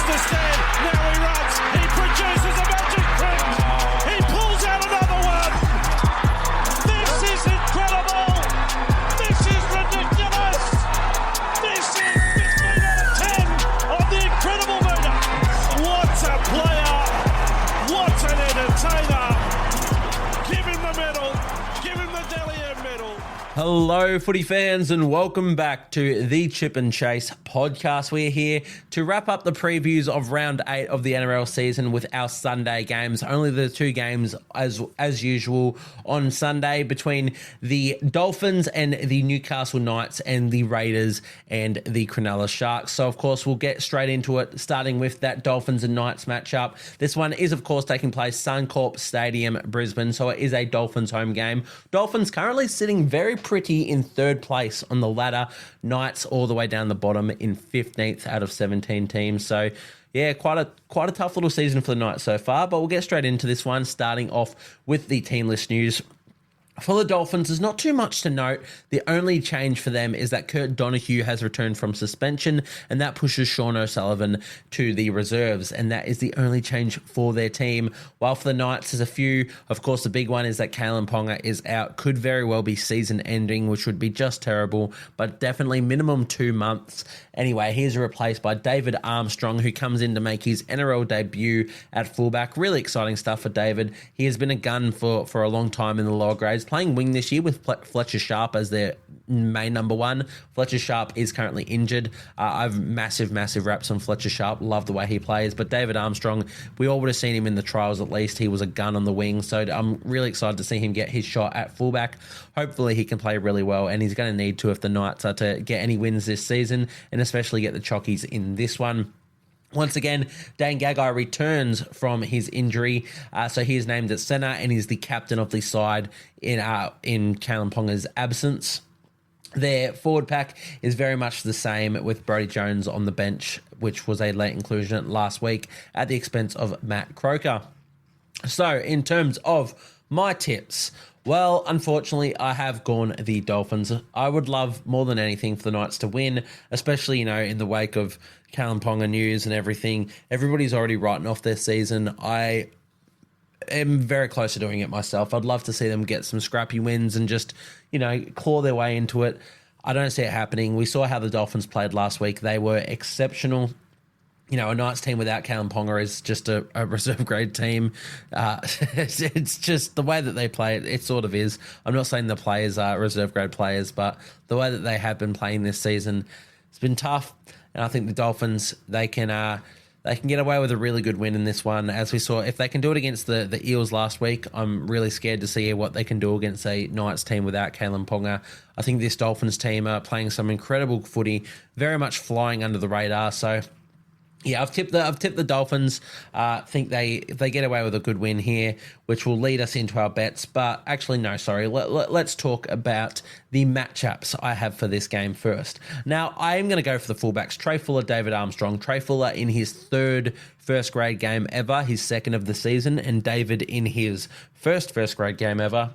the stand. Now he runs. He produces a magic trick. He pulls out another one. This is incredible. This is ridiculous. This is 15 out of 10 on the incredible meter. What a player. What an entertainer. Give him the medal. Give him the Delier medal. Hello, footy fans, and welcome back to the Chip and Chase podcast. We're here to wrap up the previews of round 8 of the NRL season with our Sunday games. Only the 2 games as usual on Sunday between the Dolphins and the Newcastle Knights and the Raiders and the Cronulla Sharks. So, of course, we'll get straight into it, starting with that Dolphins and Knights matchup. This one is, of course, taking place Suncorp Stadium, Brisbane, so it is a Dolphins home game. Dolphins currently sitting very pretty in 3rd place on the ladder. Knights all the way down the bottom in 15th out of 17 teams. So, yeah, quite a tough little season for the Knights so far, but we'll get straight into this one, starting off with the team list news. For the Dolphins, there's not too much to note. The only change for them is that Kurt Donahue has returned from suspension, and that pushes Sean O'Sullivan to the reserves, and that is the only change for their team. While for the Knights, there's a few. Of course, the big one is that Kalen Ponga is out. Could very well be season ending, which would be just terrible, but definitely minimum 2 months. Anyway, he's replaced by David Armstrong, who comes in to make his NRL debut at fullback. Really exciting stuff for David. He has been a gun for a long time in the lower grades, playing wing this year with Fletcher Sharp as their main number one. Fletcher Sharp is currently injured. I've massive raps on Fletcher Sharp. Love the way he plays. But David Armstrong, we all would have seen him in the trials at least. He was a gun on the wing. So I'm really excited to see him get his shot at fullback. Hopefully he can play really well, and he's going to need to if the Knights are to get any wins this season, and especially get the Chockies in this one. Once again, Dane Gagai returns from his injury, so he is named at centre and is the captain of the side in Kalen Ponga's absence. Their forward pack is very much the same, with Brodie Jones on the bench, which was a late inclusion last week at the expense of Matt Croker. So, in terms of my tips, well, unfortunately, I have gone the Dolphins. I would love more than anything for the Knights to win, especially, in the wake of Kalen Ponga news and everything. Everybody's already writing off their season. I am very close to doing it myself. I'd love to see them get some scrappy wins and just, claw their way into it. I don't see it happening. We saw how the Dolphins played last week. They were exceptional. A Knights team without Kalen Ponga is just a reserve grade team. It's just the way that they play it. It sort of is. I'm not saying the players are reserve grade players, but the way that they have been playing this season, it's been tough. And I think the Dolphins, they can get away with a really good win in this one. As we saw, if they can do it against the Eels last week, I'm really scared to see what they can do against a Knights team without Kalen Ponga. I think this Dolphins team are playing some incredible footy, very much flying under the radar. So, yeah, I've tipped the Dolphins. Think they get away with a good win here, which will lead us into our bets. But actually, no, sorry. Let's talk about the matchups I have for this game first. Now, I am going to go for the fullbacks. Trey Fuller, David Armstrong. Trey Fuller in his 3rd first grade game ever, his 2nd of the season, and David in his first grade game ever.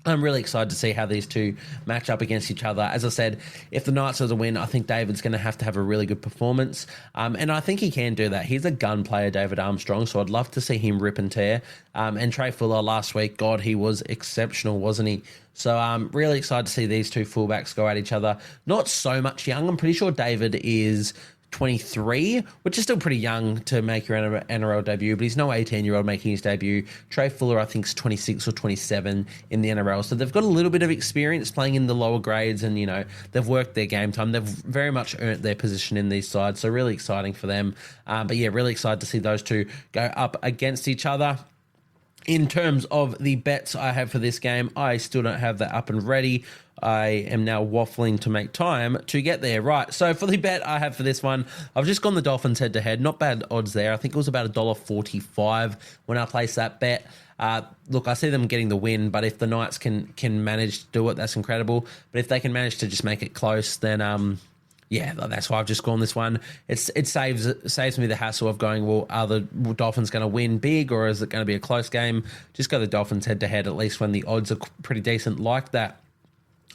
I'm really excited to see how these two match up against each other. As I said, if the Knights are to win, I think David's going to have a really good performance. And I think he can do that. He's a gun player, David Armstrong, so I'd love to see him rip and tear. And Trey Fuller last week, God, he was exceptional, wasn't he? So I'm really excited to see these two fullbacks go at each other. Not so much young. I'm pretty sure David is 23, which is still pretty young to make your NRL debut, but he's no 18-year-old making his debut. Trey Fuller, I think, is 26 or 27 in the NRL, so they've got a little bit of experience playing in the lower grades, and, they've worked their game time. They've very much earned their position in these sides, so really exciting for them. But yeah, really excited to see those two go up against each other. In terms of the bets I have for this game, I still don't have that up and ready. I am now waffling to make time to get there. Right, so for the bet I have for this one, I've just gone the Dolphins head-to-head. Not bad odds there. I think it was about $1.45 when I placed that bet. Look, I see them getting the win, but if the Knights can manage to do it, that's incredible. But if they can manage to just make it close, then yeah, that's why I've just gone this one. It saves me the hassle of going, well, are the Dolphins going to win big, or is it going to be a close game? Just go the Dolphins head-to-head, at least when the odds are pretty decent like that.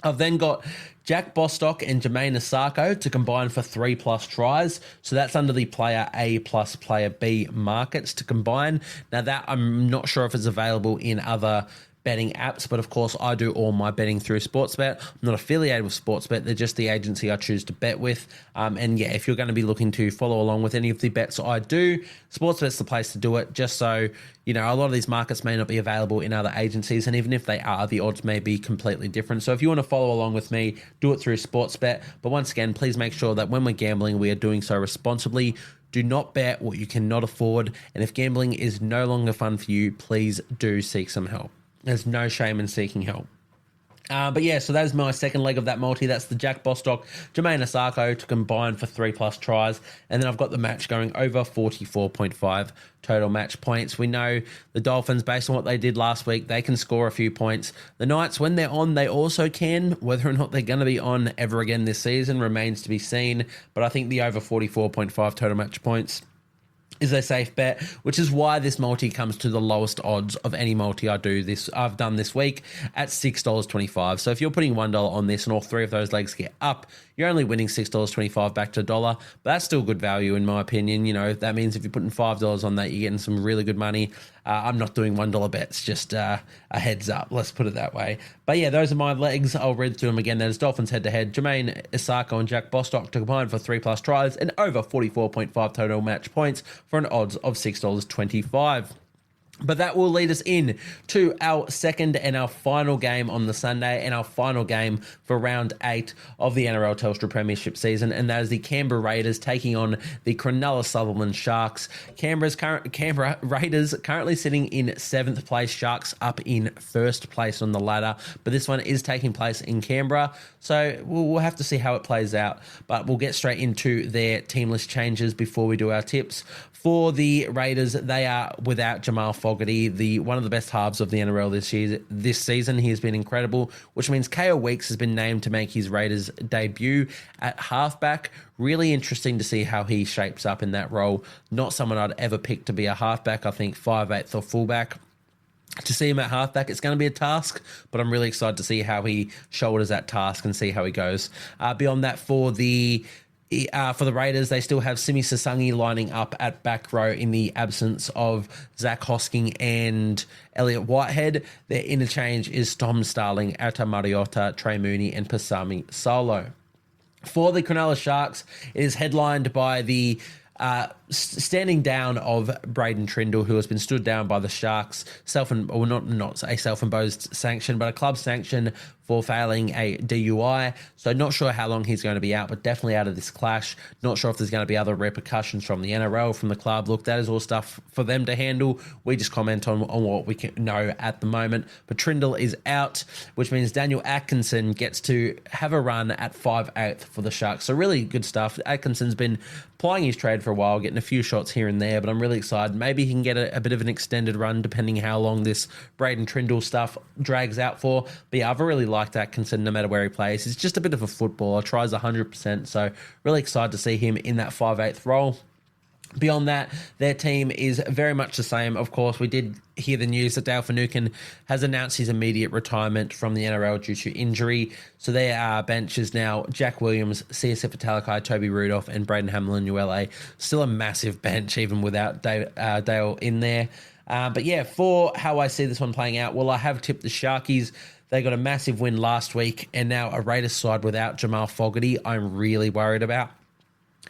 I've then got Jack Bostock and Jermaine Asako to combine for 3+ tries. So that's under the player A plus player B markets to combine. Now that I'm not sure if it's available in other betting apps, but of course I do all my betting through Sportsbet. I'm not affiliated with Sportsbet. They're just the agency I choose to bet with. And yeah, if you're going to be looking to follow along with any of the bets I do, Sportsbet's the place to do it, just so, you know, a lot of these markets may not be available in other agencies, and even if they are, the odds may be completely different. So if you want to follow along with me, do it through Sportsbet. But once again, please make sure that when we're gambling, we are doing so responsibly. Do not bet what you cannot afford. And if gambling is no longer fun for you, please do seek some help. There's no shame in seeking help. But yeah, so that is my second leg of that multi. That's the Jack Bostock, Jermaine Asako to combine for 3+ tries. And then I've got the match going over 44.5 total match points. We know the Dolphins, based on what they did last week, they can score a few points. The Knights, when they're on, they also can. Whether or not they're going to be on ever again this season remains to be seen. But I think the over 44.5 total match points is a safe bet, which is why this multi comes to the lowest odds of any multi I've done this week at $6.25. So if you're putting $1 on this and all three of those legs get up, you're only winning $6.25 back to $1, but that's still good value in my opinion. You know, that means if you're putting $5 on that, you're getting some really good money. I'm not doing $1 bets, just a heads up, let's put it that way. But yeah, those are my legs. I'll read through them again. There's Dolphins head-to-head, Jermaine Asako and Jack Bostock to combine for 3+ tries and over 44.5 total match points for an odds of $6.25. But that will lead us in to our second and our final game on the Sunday, and our final game for round 8 of the NRL Telstra Premiership season, and that is the Canberra Raiders taking on the Cronulla Sharks. Canberra Raiders currently sitting in 7th place, Sharks up in 1st place on the ladder, but this one is taking place in Canberra, so we'll have to see how it plays out. But we'll get straight into their team list changes before we do our tips. For the Raiders, they are without Jamal Fogarty, one of the best halves of the NRL this season. He has been incredible, which means Kale Weeks has been named to make his Raiders debut at halfback. Really interesting to see how he shapes up in that role. Not someone I'd ever pick to be a halfback. I think 5/8 or fullback. To see him at halfback, it's going to be a task, but I'm really excited to see how he shoulders that task and see how he goes. Beyond that, for the Raiders, they still have Simi Sasangi lining up at back row in the absence of Zach Hosking and Elliot Whitehead. Their interchange is Tom Starling, Atta Mariota, Trey Mooney, and Pasami Solo. For the Cronulla Sharks, it is headlined by the standing down of Braden Trindle, who has been stood down by the Sharks, not a self-imposed sanction, but a club sanction for failing a DUI. So not sure how long he's going to be out, but definitely out of this clash. Not sure if there's going to be other repercussions from the NRL, from the club. Look, that is all stuff for them to handle. We just comment on what we can know at the moment. But Trindle is out, which means Daniel Atkinson gets to have a run at 5/8 for the Sharks. So really good stuff. Atkinson's been plying his trade for a while, getting a few shots here and there, but I'm really excited. Maybe he can get a bit of an extended run depending how long this Braden Trindle stuff drags out for. But yeah, I've really liked Atkinson no matter where he plays. He's just a bit of a footballer, tries 100%, so really excited to see him in that 5/8 role. Beyond that, their team is very much the same. Of course, we did hear the news that Dale Finucane has announced his immediate retirement from the NRL due to injury. So their bench is now Jack Williams, Siasifa Talakai, Toby Rudolph, and Braden Hamlin-Uele. Still a massive bench, even without Dale in there. But yeah, for how I see this one playing out, well, I have tipped the Sharkies. They got a massive win last week, and now a Raiders side without Jamal Fogarty, I'm really worried about.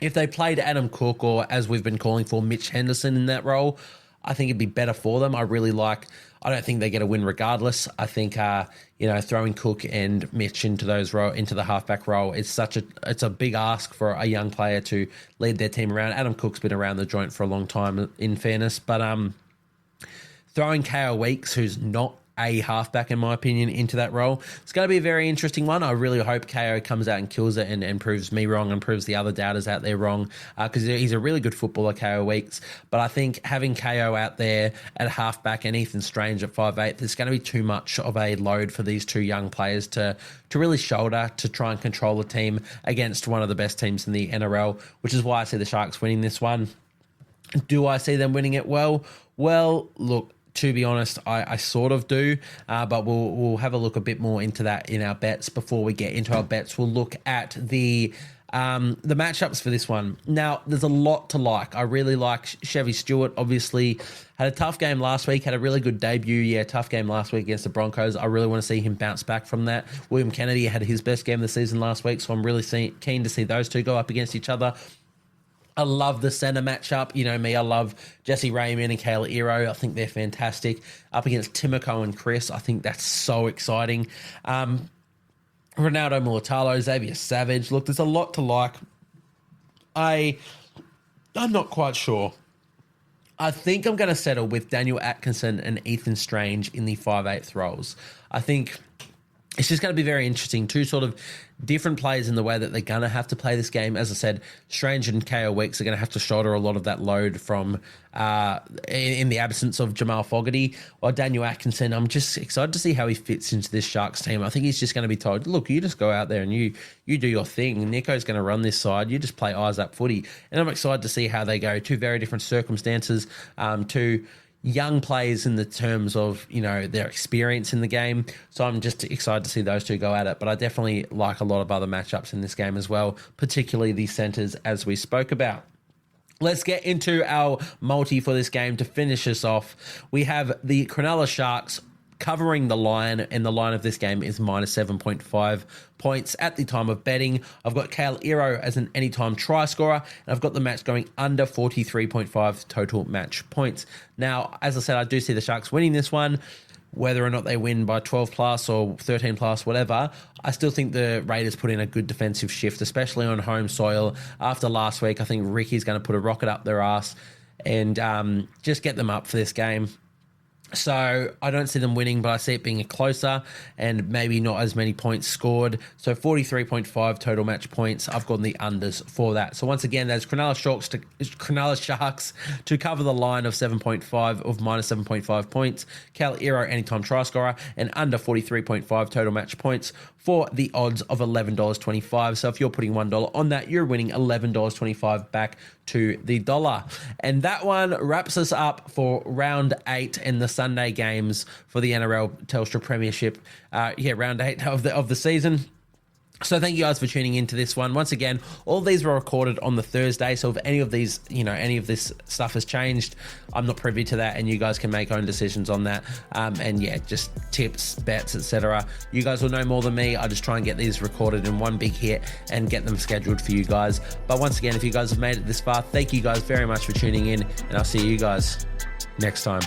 If they played Adam Cook, or as we've been calling for, Mitch Henderson in that role, I think it'd be better for them. I don't think they get a win regardless. I think, throwing Cook and Mitch into the halfback role is it's a big ask for a young player to lead their team around. Adam Cook's been around the joint for a long time, in fairness, but throwing KO Weeks, who's not a halfback, in my opinion, into that role, it's going to be a very interesting one. I really hope KO comes out and kills it and proves me wrong and proves the other doubters out there wrong, because he's a really good footballer, KO Weeks. But I think having KO out there at halfback and Ethan Strange at 5'8", there's going to be too much of a load for these two young players to really shoulder to try and control the team against one of the best teams in the NRL, which is why I see the Sharks winning this one. Do I see them winning it well? Well, look, to be honest, I sort of do, but we'll have a look a bit more into that in our bets. Before we get into our bets, we'll look at the matchups for this one. Now, there's a lot to like. I really like Chevy Stewart, obviously. Had a tough game last week, had a really good debut. Yeah, tough game last week against the Broncos. I really want to see him bounce back from that. William Kennedy had his best game of the season last week, so I'm really keen to see those two go up against each other. I love the centre matchup. You know me, I love Jesse Raymond and Kale Iro. I think they're fantastic. Up against Timoko and Chris, I think that's so exciting. Ronaldo Mulatalo, Xavier Savage. Look, there's a lot to like. I'm not quite sure. I think I'm going to settle with Daniel Atkinson and Ethan Strange in the 5/8 roles. I think it's just going to be very interesting. Two sort of different players in the way that they're going to have to play this game. As I said, Strange and KO Weeks are going to have to shoulder a lot of that load from in the absence of Jamal Fogarty. Or Daniel Atkinson, I'm just excited to see how he fits into this Sharks team. I think he's just going to be told, look, you just go out there and you do your thing. Nico's going to run this side. You just play eyes up footy. And I'm excited to see how they go. Two very different circumstances, two young players in the terms of, you know, their experience in the game. So I'm just excited to see those two go at it. But I definitely like a lot of other matchups in this game as well, particularly the centres as we spoke about. Let's get into our multi for this game to finish us off. We have the Cronulla Sharks covering the line, and the line of this game is minus 7.5 points at the time of betting. I've got Kale Iro as an anytime try scorer, and I've got the match going under 43.5 total match points. Now, as I said, I do see the Sharks winning this one. Whether or not they win by 12 plus or 13 plus, whatever, I still think the Raiders put in a good defensive shift, especially on home soil. After last week, I think Ricky's going to put a rocket up their ass and just get them up for this game. So I don't see them winning, but I see it being a closer and maybe not as many points scored. So 43.5 total match points. I've gotten the unders for that. So once again, there's Cronulla Sharks to cover the line of 7.5 of minus 7.5 points. Cal Iro anytime try scorer and under 43.5 total match points for the odds of $11.25. So if you're putting $1 on that, you're winning $11.25 back to the dollar. And that one wraps us up for round 8 and the Sunday games for the NRL Telstra Premiership. Round 8 of the season. So thank you guys for tuning into this one. Once again, all of these were recorded on the Thursday. So if any of these, any of this stuff has changed, I'm not privy to that, and you guys can make own decisions on that. Just tips, bets, etc. You guys will know more than me. I just try and get these recorded in one big hit and get them scheduled for you guys. But once again, if you guys have made it this far, thank you guys very much for tuning in, and I'll see you guys next time.